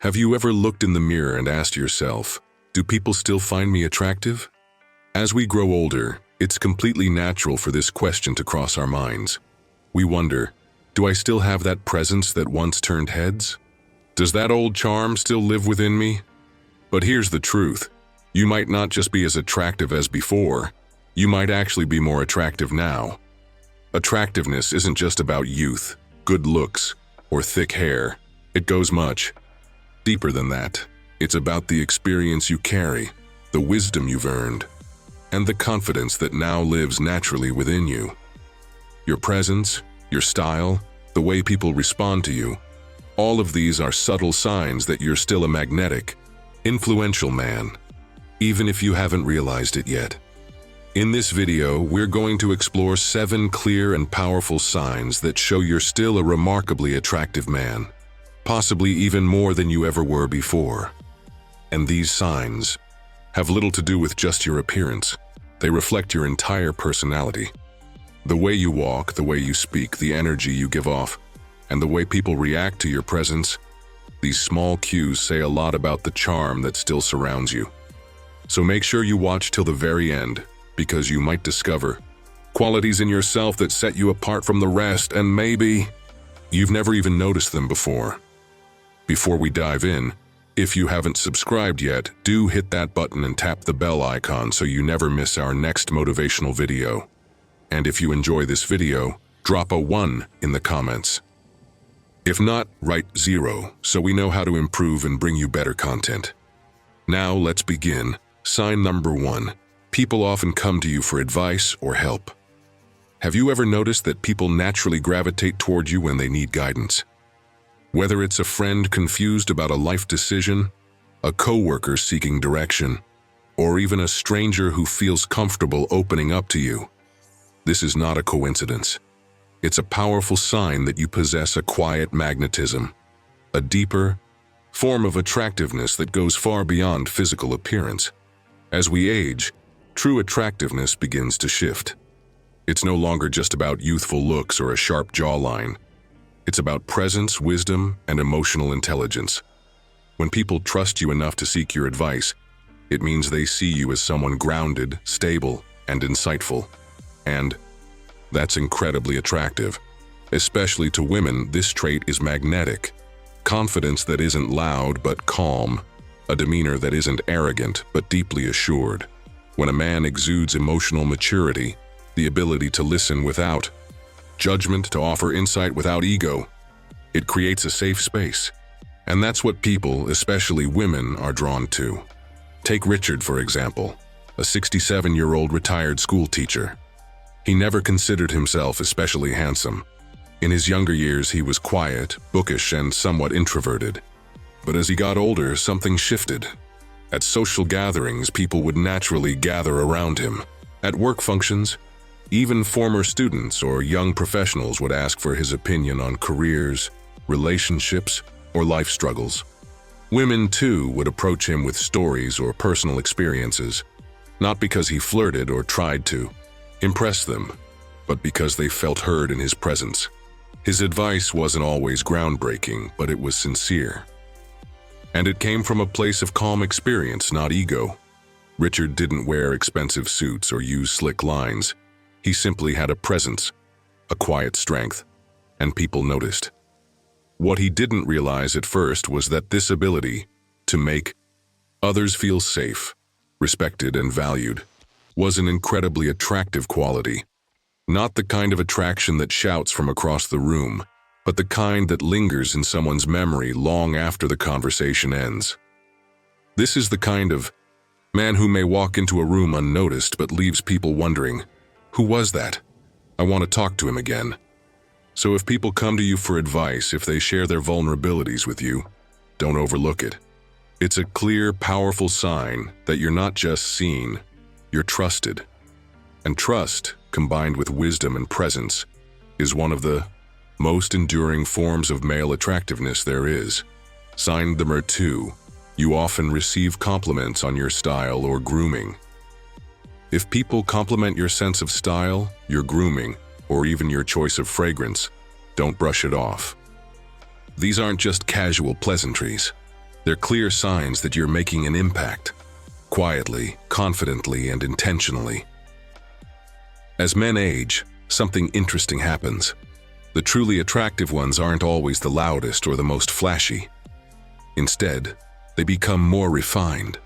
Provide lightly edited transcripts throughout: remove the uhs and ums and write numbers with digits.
Have you ever looked in the mirror and asked yourself, do people still find me attractive? As we grow older, it's completely natural for this question to cross our minds. We wonder, do I still have that presence that once turned heads? Does that old charm still live within me? But here's the truth. You might not just be as attractive as before, you might actually be more attractive now. Attractiveness isn't just about youth, good looks, or thick hair. It goes much deeper than that. It's about the experience you carry, the wisdom you've earned, and the confidence that now lives naturally within you. Your presence, your style, the way people respond to you, all of these are subtle signs that you're still a magnetic, influential man, even if you haven't realized it yet. In this video, we're going to explore 7 clear and powerful signs that show you're still a remarkably attractive man, possibly even more than you ever were before. And these signs have little to do with just your appearance. They reflect your entire personality. The way you walk, the way you speak, the energy you give off, and the way people react to your presence, these small cues say a lot about the charm that still surrounds you. So make sure you watch till the very end, because you might discover qualities in yourself that set you apart from the rest, and maybe you've never even noticed them before. Before we dive in, if you haven't subscribed yet, do hit that button and tap the bell icon so you never miss our next motivational video. And if you enjoy this video, drop a 1 in the comments. If not, write 0 so we know how to improve and bring you better content. Now let's begin. Sign number 1. People often come to you for advice or help. Have you ever noticed that people naturally gravitate toward you when they need guidance? Whether it's a friend confused about a life decision, a coworker seeking direction, or even a stranger who feels comfortable opening up to you, this is not a coincidence. It's a powerful sign that you possess a quiet magnetism, a deeper form of attractiveness that goes far beyond physical appearance. As we age, true attractiveness begins to shift. It's no longer just about youthful looks or a sharp jawline. It's about presence, wisdom, and emotional intelligence. When people trust you enough to seek your advice, it means they see you as someone grounded, stable, and insightful. And that's incredibly attractive. Especially to women, this trait is magnetic. Confidence that isn't loud but calm. A demeanor that isn't arrogant but deeply assured. When a man exudes emotional maturity, the ability to listen without judgment, to offer insight without ego, it creates a safe space. And that's what people, especially women, are drawn to. Take Richard, for example, a 67-year-old retired school teacher. He never considered himself especially handsome. In his younger years, he was quiet, bookish, and somewhat introverted. But as he got older, something shifted. At social gatherings, people would naturally gather around him. At work functions, even former students or young professionals would ask for his opinion on careers, relationships, or life struggles. Women, too, would approach him with stories or personal experiences, not because he flirted or tried to impress them, but because they felt heard in his presence. His advice wasn't always groundbreaking, but it was sincere. And it came from a place of calm experience, not ego. Richard didn't wear expensive suits or use slick lines. He simply had a presence, a quiet strength, and people noticed. What he didn't realize at first was that this ability to make others feel safe, respected, and valued was an incredibly attractive quality. Not the kind of attraction that shouts from across the room, but the kind that lingers in someone's memory long after the conversation ends. This is the kind of man who may walk into a room unnoticed but leaves people wondering, who was that? I want to talk to him again. So if people come to you for advice, if they share their vulnerabilities with you, don't overlook it. It's a clear, powerful sign that you're not just seen, you're trusted. And trust, combined with wisdom and presence, is one of the most enduring forms of male attractiveness there is. Sign number 2. You often receive compliments on your style or grooming. If people compliment your sense of style, your grooming, or even your choice of fragrance, don't brush it off. These aren't just casual pleasantries. They're clear signs that you're making an impact, quietly, confidently, and intentionally. As men age, something interesting happens. The truly attractive ones aren't always the loudest or the most flashy. Instead, they become more refined.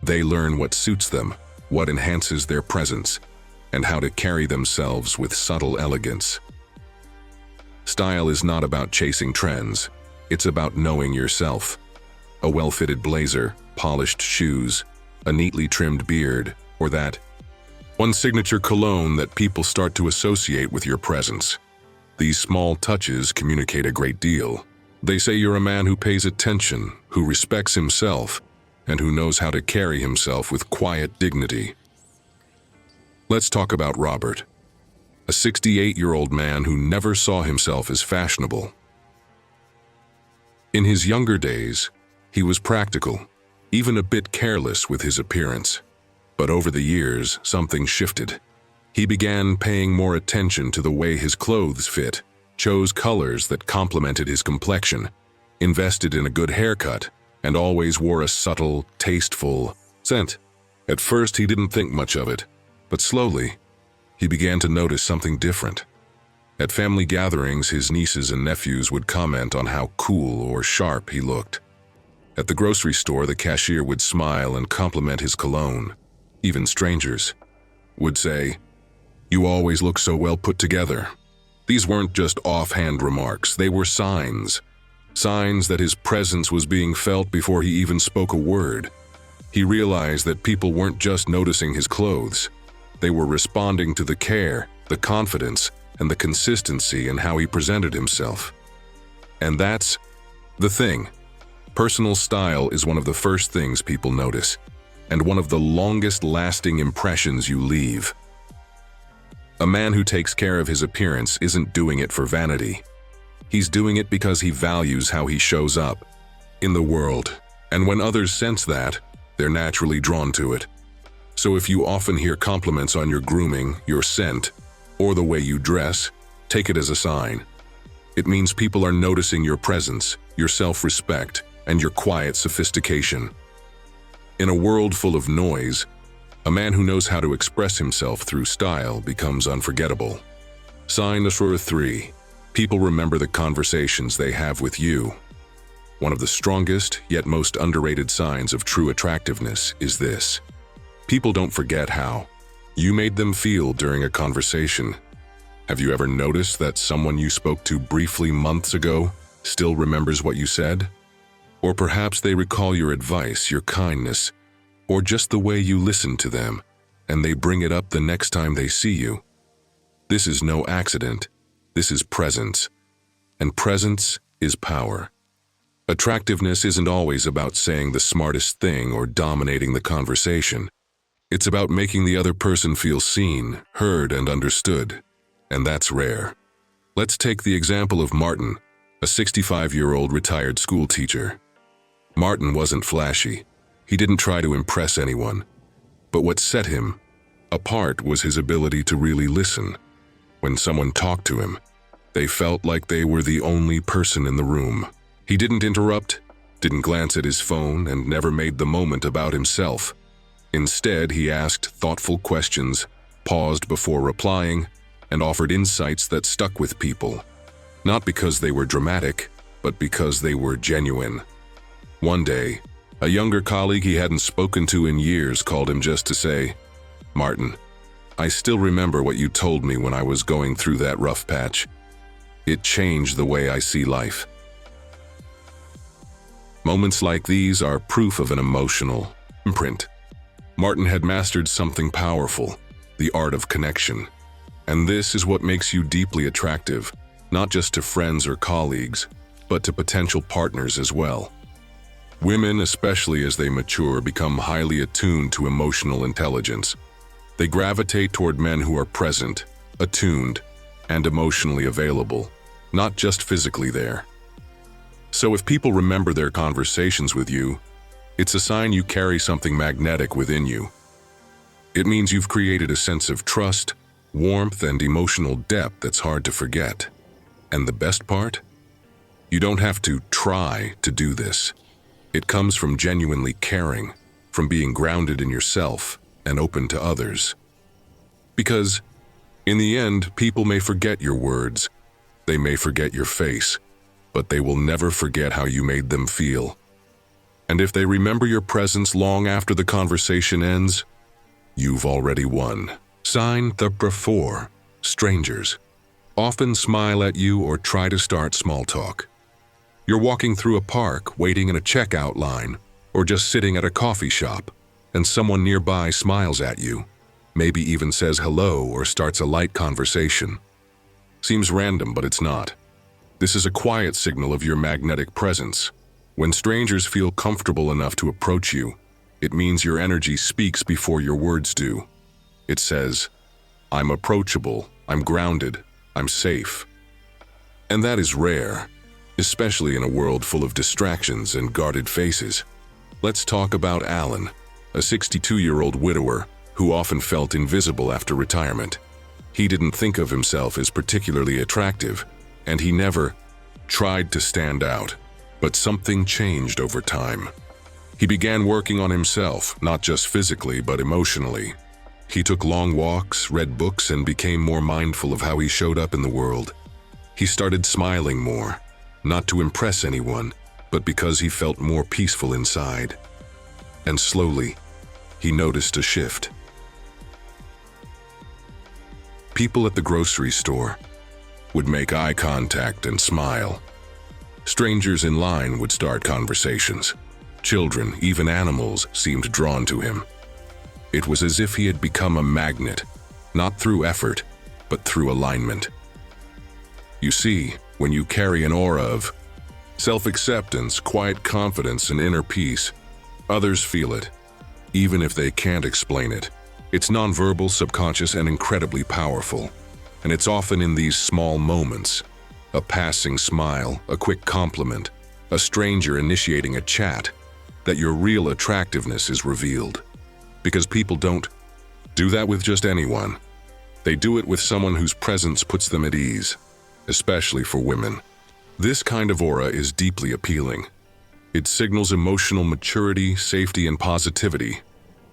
They learn what suits them, what enhances their presence, and how to carry themselves with subtle elegance. Style is not about chasing trends, it's about knowing yourself. A well-fitted blazer, polished shoes, a neatly trimmed beard, or that one signature cologne that people start to associate with your presence. These small touches communicate a great deal. They say you're a man who pays attention, who respects himself, and who knows how to carry himself with quiet dignity. Let's talk about Robert, a 68-year-old man who never saw himself as fashionable. In his younger days, he was practical, even a bit careless with his appearance. But over the years, something shifted. He began paying more attention to the way his clothes fit, chose colors that complemented his complexion, invested in a good haircut, and always wore a subtle, tasteful scent. At first, he didn't think much of it, but slowly, he began to notice something different. At family gatherings, his nieces and nephews would comment on how cool or sharp he looked. At the grocery store, the cashier would smile and compliment his cologne. Even strangers would say, "You always look so well put together." These weren't just offhand remarks, they were signs. Signs that his presence was being felt before he even spoke a word. He realized that people weren't just noticing his clothes. They were responding to the care, the confidence, and the consistency in how he presented himself. And that's the thing. Personal style is one of the first things people notice, and one of the longest-lasting impressions you leave. A man who takes care of his appearance isn't doing it for vanity. He's doing it because he values how he shows up in the world, and when others sense that, they're naturally drawn to it. So if you often hear compliments on your grooming, your scent, or the way you dress, take it as a sign. It means people are noticing your presence, your self-respect, and your quiet sophistication. In a world full of noise, a man who knows how to express himself through style becomes unforgettable. Sign number 3. People remember the conversations they have with you. One of the strongest, yet most underrated signs of true attractiveness is this. People don't forget how you made them feel during a conversation. Have you ever noticed that someone you spoke to briefly months ago still remembers what you said? Or perhaps they recall your advice, your kindness, or just the way you listened to them, and they bring it up the next time they see you. This is no accident. This is presence. And presence is power. Attractiveness isn't always about saying the smartest thing or dominating the conversation. It's about making the other person feel seen, heard, and understood. And that's rare. Let's take the example of Martin, a 65-year-old retired school teacher. Martin wasn't flashy. He didn't try to impress anyone. But what set him apart was his ability to really listen. When someone talked to him, they felt like they were the only person in the room. He didn't interrupt, didn't glance at his phone, and never made the moment about himself. Instead, he asked thoughtful questions, paused before replying, and offered insights that stuck with people. Not because they were dramatic, but because they were genuine. One day, a younger colleague he hadn't spoken to in years called him just to say, "Martin, I still remember what you told me when I was going through that rough patch. It changed the way I see life." Moments like these are proof of an emotional imprint. Martin had mastered something powerful, the art of connection. And this is what makes you deeply attractive, not just to friends or colleagues, but to potential partners as well. Women, especially as they mature, become highly attuned to emotional intelligence. They gravitate toward men who are present, attuned, and emotionally available, not just physically there. So if people remember their conversations with you, it's a sign you carry something magnetic within you. It means you've created a sense of trust, warmth, and emotional depth that's hard to forget. And the best part? You don't have to try to do this. It comes from genuinely caring, from being grounded in yourself and open to others. Because, in the end, people may forget your words, they may forget your face, but they will never forget how you made them feel. And if they remember your presence long after the conversation ends, you've already won. Sign number 4. Strangers often smile at you or try to start small talk. You're walking through a park, waiting in a checkout line, or just sitting at a coffee shop, and someone nearby smiles at you, maybe even says hello or starts a light conversation. Seems random, but it's not. This is a quiet signal of your magnetic presence. When strangers feel comfortable enough to approach you, it means your energy speaks before your words do. It says, "I'm approachable, I'm grounded, I'm safe." And that is rare, especially in a world full of distractions and guarded faces. Let's talk about Alan, a 62-year-old widower who often felt invisible after retirement. He didn't think of himself as particularly attractive, and he never tried to stand out. But something changed over time. He began working on himself, not just physically, but emotionally. He took long walks, read books, and became more mindful of how he showed up in the world. He started smiling more, not to impress anyone, but because he felt more peaceful inside. And slowly, he noticed a shift. People at the grocery store would make eye contact and smile. Strangers in line would start conversations. Children, even animals, seemed drawn to him. It was as if he had become a magnet, not through effort, but through alignment. You see, when you carry an aura of self-acceptance, quiet confidence, and inner peace, others feel it, even if they can't explain it. It's nonverbal, subconscious, and incredibly powerful. And it's often in these small moments, a passing smile, a quick compliment, a stranger initiating a chat, that your real attractiveness is revealed. Because people don't do that with just anyone. They do it with someone whose presence puts them at ease, especially for women. This kind of aura is deeply appealing. It signals emotional maturity, safety, and positivity,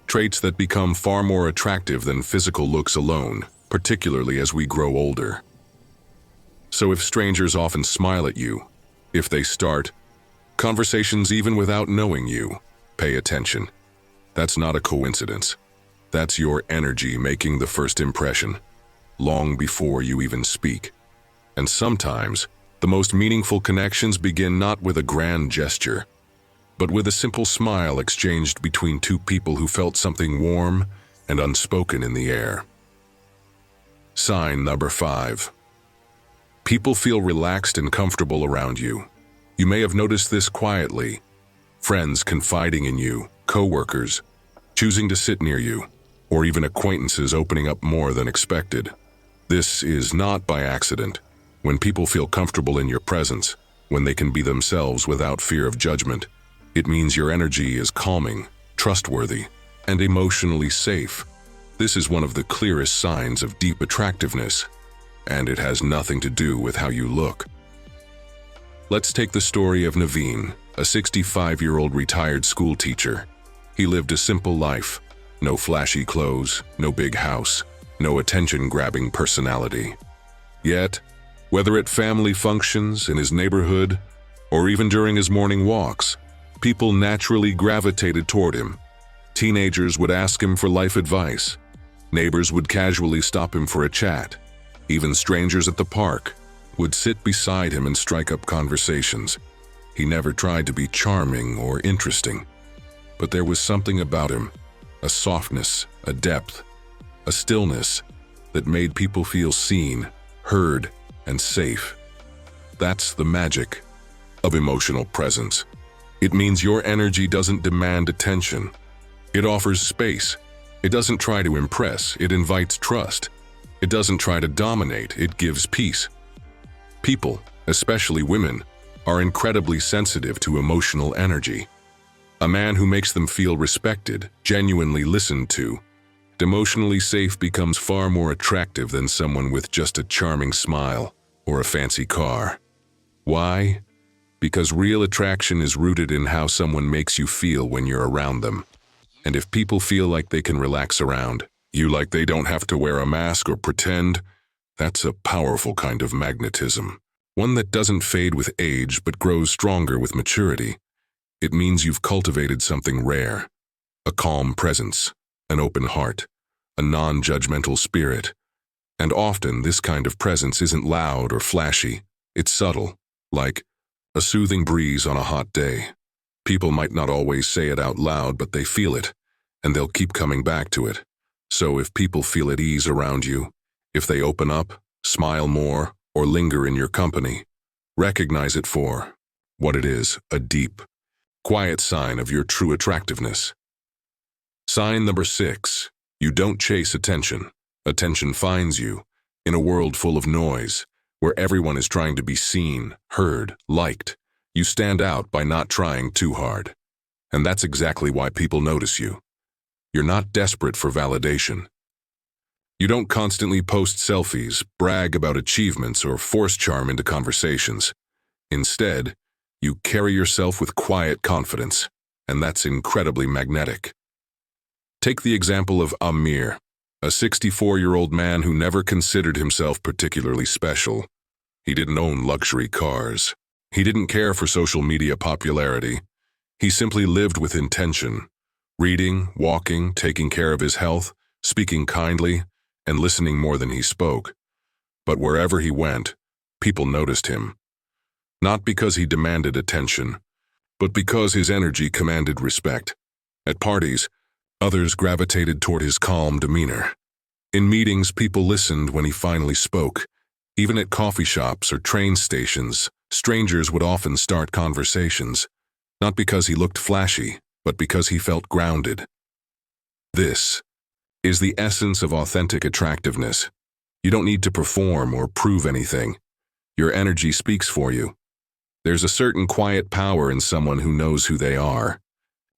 traits that become far more attractive than physical looks alone, particularly as we grow older. So if strangers often smile at you, if they start conversations even without knowing you, pay attention. That's not a coincidence. That's your energy making the first impression, long before you even speak. And sometimes, the most meaningful connections begin not with a grand gesture, but with a simple smile exchanged between two people who felt something warm and unspoken in the air. Sign number 5. People feel relaxed and comfortable around you. You may have noticed this quietly. Friends confiding in you, co-workers choosing to sit near you, or even acquaintances opening up more than expected. This is not by accident. When people feel comfortable in your presence, when they can be themselves without fear of judgment, it means your energy is calming, trustworthy, and emotionally safe. This is one of the clearest signs of deep attractiveness, and it has nothing to do with how you look. Let's take the story of Naveen, a 65-year-old retired school teacher. He lived a simple life, no flashy clothes, no big house, no attention-grabbing personality. Yet, whether at family functions, in his neighborhood, or even during his morning walks, people naturally gravitated toward him. Teenagers would ask him for life advice. Neighbors would casually stop him for a chat. Even strangers at the park would sit beside him and strike up conversations. He never tried to be charming or interesting, but there was something about him, a softness, a depth, a stillness that made people feel seen, heard, and safe. That's the magic of emotional presence. It means your energy doesn't demand attention. It offers space. It doesn't try to impress, it invites trust. It doesn't try to dominate, it gives peace. People, especially women, are incredibly sensitive to emotional energy. A man who makes them feel respected, genuinely listened to, emotionally safe becomes far more attractive than someone with just a charming smile or a fancy car. Why? Because real attraction is rooted in how someone makes you feel when you're around them. And if people feel like they can relax around you, like they don't have to wear a mask or pretend, that's a powerful kind of magnetism. One that doesn't fade with age but grows stronger with maturity. It means you've cultivated something rare. A calm presence, an open heart, a non-judgmental spirit. And often this kind of presence isn't loud or flashy. It's subtle, like a soothing breeze on a hot day. People might not always say it out loud, but they feel it, and they'll keep coming back to it. So if people feel at ease around you, if they open up, smile more, or linger in your company, recognize it for what it is, a deep, quiet sign of your true attractiveness. Sign number 6, you don't chase attention. Attention finds you. In a world full of noise, where everyone is trying to be seen, heard, liked, you stand out by not trying too hard. And that's exactly why people notice you. You're not desperate for validation. You don't constantly post selfies, brag about achievements, or force charm into conversations. Instead, you carry yourself with quiet confidence, and that's incredibly magnetic. Take the example of Amir, a 64-year-old man who never considered himself particularly special. He didn't own luxury cars. He didn't care for social media popularity. He simply lived with intention, reading, walking, taking care of his health, speaking kindly, and listening more than he spoke. But wherever he went, people noticed him. Not because he demanded attention, but because his energy commanded respect. At parties, others gravitated toward his calm demeanor. In meetings, people listened when he finally spoke. Even at coffee shops or train stations, strangers would often start conversations, not because he looked flashy, but because he felt grounded. This is the essence of authentic attractiveness. You don't need to perform or prove anything. Your energy speaks for you. There's a certain quiet power in someone who knows who they are,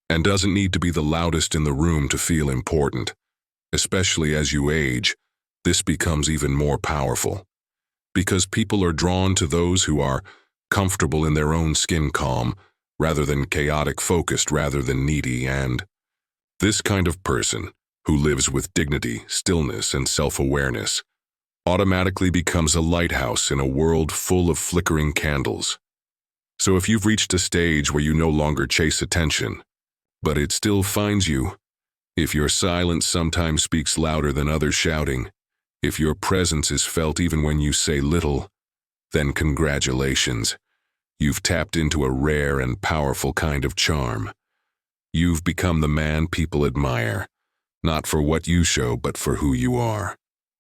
and doesn't need to be the loudest in the room to feel important. Especially as you age, this becomes even more powerful. Because people are drawn to those who are comfortable in their own skin, calm, rather than chaotic, focused rather than needy, and this kind of person, who lives with dignity, stillness, and self-awareness, automatically becomes a lighthouse in a world full of flickering candles. So if you've reached a stage where you no longer chase attention, but it still finds you, if your silence sometimes speaks louder than others shouting, if your presence is felt even when you say little, then congratulations. You've tapped into a rare and powerful kind of charm. You've become the man people admire, not for what you show, but for who you are.